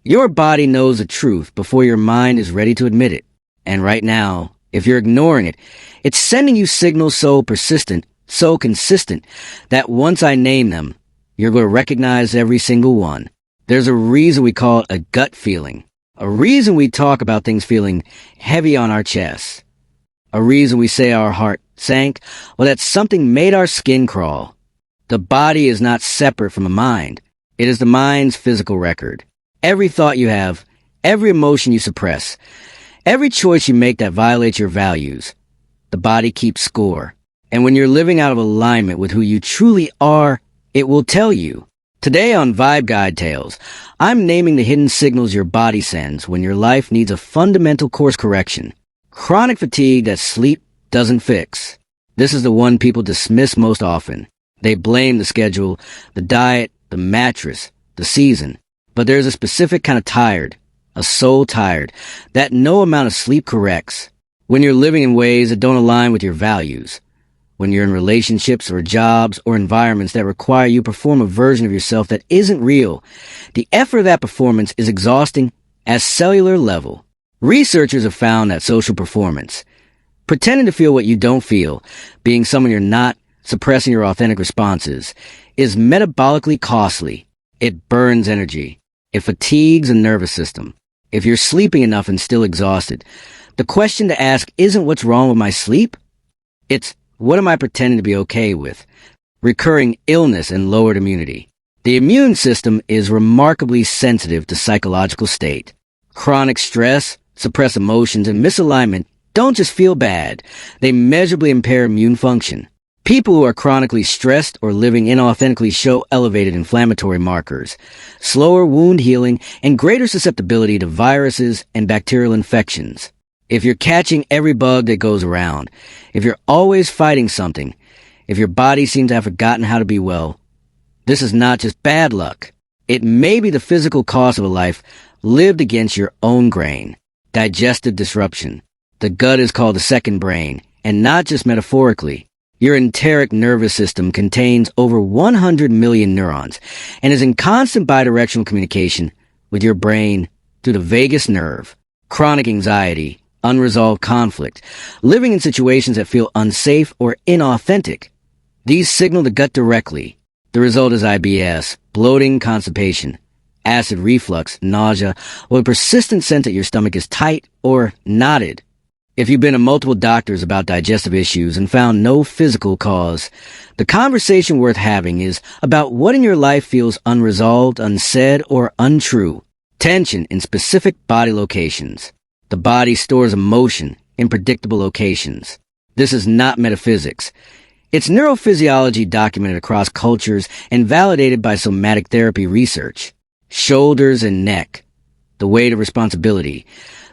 Your body knows the truth before your mind is ready to admit it. And right now, if you're ignoring it, it's sending you signals so persistent, so consistent, that once I name them, you're going to recognize every single one. There's a reason we call it a gut feeling. A reason we talk about things feeling heavy on our chests. A reason we say our heart sank, well, that something made our skin crawl. The body is not separate from the mind. It is the mind's physical record. Every thought you have, every emotion you suppress, every choice you make that violates your values, the body keeps score. And when you're living out of alignment with who you truly are, it will tell you. Today on Vibe Guide Tales, I'm naming the hidden signals your body sends when your life needs a fundamental course correction. Chronic fatigue that sleep doesn't fix. This is the one people dismiss most often. They blame the schedule, the diet, the mattress, the season. But there's a specific kind of tired, a soul tired, that no amount of sleep corrects. When you're living in ways that don't align with your values. When you're in relationships or jobs or environments that require you to perform a version of yourself that isn't real, the effort of that performance is exhausting at cellular level. Researchers have found that social performance, pretending to feel what you don't feel, being someone you're not, suppressing your authentic responses, is metabolically costly. It burns energy. It fatigues the nervous system. If you're sleeping enough and still exhausted, the question to ask isn't what's wrong with my sleep. It's what am I pretending to be okay with? Recurring illness and lowered immunity. The immune system is remarkably sensitive to psychological state. Chronic stress, suppressed emotions, and misalignment don't just feel bad. They measurably impair immune function. People who are chronically stressed or living inauthentically show elevated inflammatory markers, slower wound healing, and greater susceptibility to viruses and bacterial infections. If you're catching every bug that goes around, if you're always fighting something, if your body seems to have forgotten how to be well, this is not just bad luck. It may be the physical cost of a life lived against your own grain. Digestive disruption. The gut is called the second brain, and not just metaphorically. Your enteric nervous system contains over 100 million neurons and is in constant bidirectional communication with your brain through the vagus nerve. Chronic anxiety, unresolved conflict, living in situations that feel unsafe or inauthentic. These signal the gut directly. The result is IBS, bloating, constipation, acid reflux, nausea, or a persistent sense that your stomach is tight or knotted. If you've been to multiple doctors about digestive issues and found no physical cause, the conversation worth having is about what in your life feels unresolved, unsaid, or untrue. Tension in specific body locations. The body stores emotion in predictable locations. This is not metaphysics. It's neurophysiology documented across cultures and validated by somatic therapy research. Shoulders and neck. The weight of responsibility.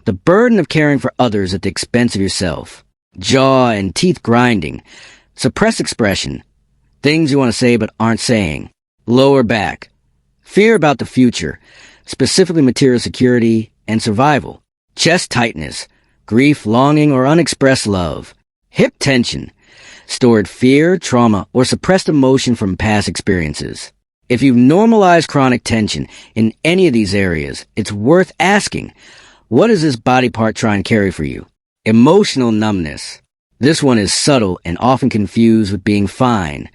The burden of caring for others at the expense of yourself. Jaw and teeth grinding. Suppressed expression. Things you want to say but aren't saying. Lower back. Fear about the future, specifically material security and survival. Chest tightness. Grief, longing, or unexpressed love. Hip tension. Stored fear, trauma, or suppressed emotion from past experiences. If you've normalized chronic tension in any of these areas, it's worth asking, what is this body part trying to carry for you? Emotional numbness. This one is subtle and often confused with being fine.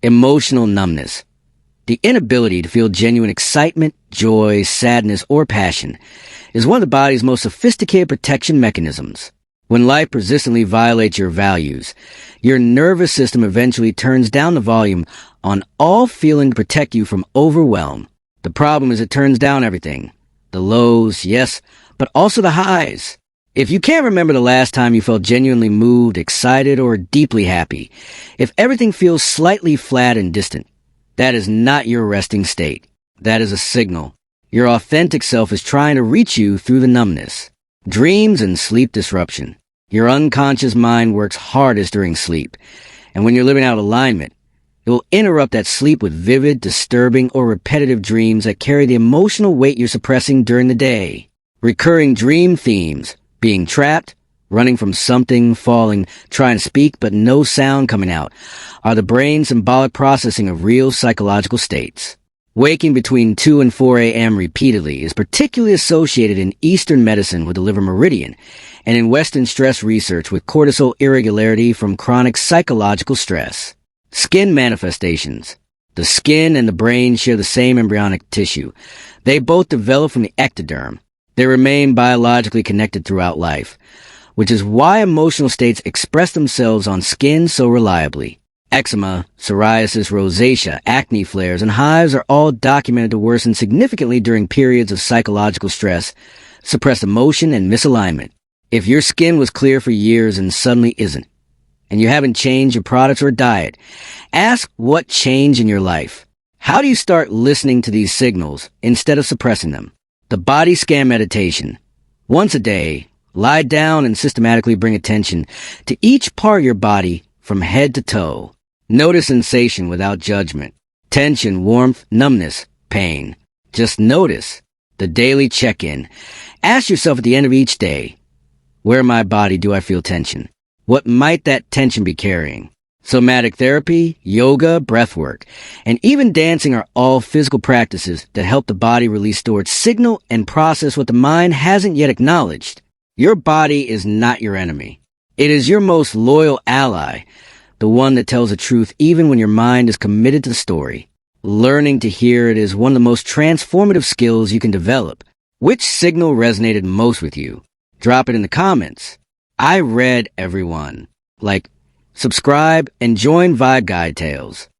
Emotional numbness. The inability to feel genuine excitement, joy, sadness, or passion is one of the body's most sophisticated protection mechanisms. When life persistently violates your values, your nervous system eventually turns down the volume on all feeling to protect you from overwhelm. The problem is it turns down everything. The lows, yes, but also the highs. If you can't remember the last time you felt genuinely moved, excited, or deeply happy, if everything feels slightly flat and distant, that is not your resting state. That is a signal. Your authentic self is trying to reach you through the numbness. Dreams and sleep disruption. Your unconscious mind works hardest during sleep, and when you're living out of alignment, it will interrupt that sleep with vivid, disturbing, or repetitive dreams that carry the emotional weight you're suppressing during the day. Recurring dream themes, being trapped, running from something, falling, trying to speak but no sound coming out, are the brain's symbolic processing of real psychological states. Waking between 2 and 4 a.m. repeatedly is particularly associated in Eastern medicine with the liver meridian, and in Western stress research with cortisol irregularity from chronic psychological stress. Skin manifestations. The skin and the brain share the same embryonic tissue. They both develop from the ectoderm. They remain biologically connected throughout life, which is why emotional states express themselves on skin so reliably. Eczema, psoriasis, rosacea, acne flares, and hives are all documented to worsen significantly during periods of psychological stress, suppressed emotion, and misalignment. If your skin was clear for years and suddenly isn't, and you haven't changed your products or diet, ask what changed in your life. How do you start listening to these signals instead of suppressing them? The body scan meditation. Once a day, lie down and systematically bring attention to each part of your body from head to toe. Notice sensation without judgment. Tension, warmth, numbness, pain. Just notice. The daily check-in. Ask yourself at the end of each day, where in my body do I feel tension? What might that tension be carrying? Somatic therapy, yoga, breathwork, and even dancing are all physical practices that help the body release stored signal and process what the mind hasn't yet acknowledged. Your body is not your enemy. It is your most loyal ally, the one that tells the truth even when your mind is committed to the story. Learning to hear it is one of the most transformative skills you can develop. Which signal resonated most with you? Drop it in the comments. I read everyone. Subscribe and join Vibe Guide Tales.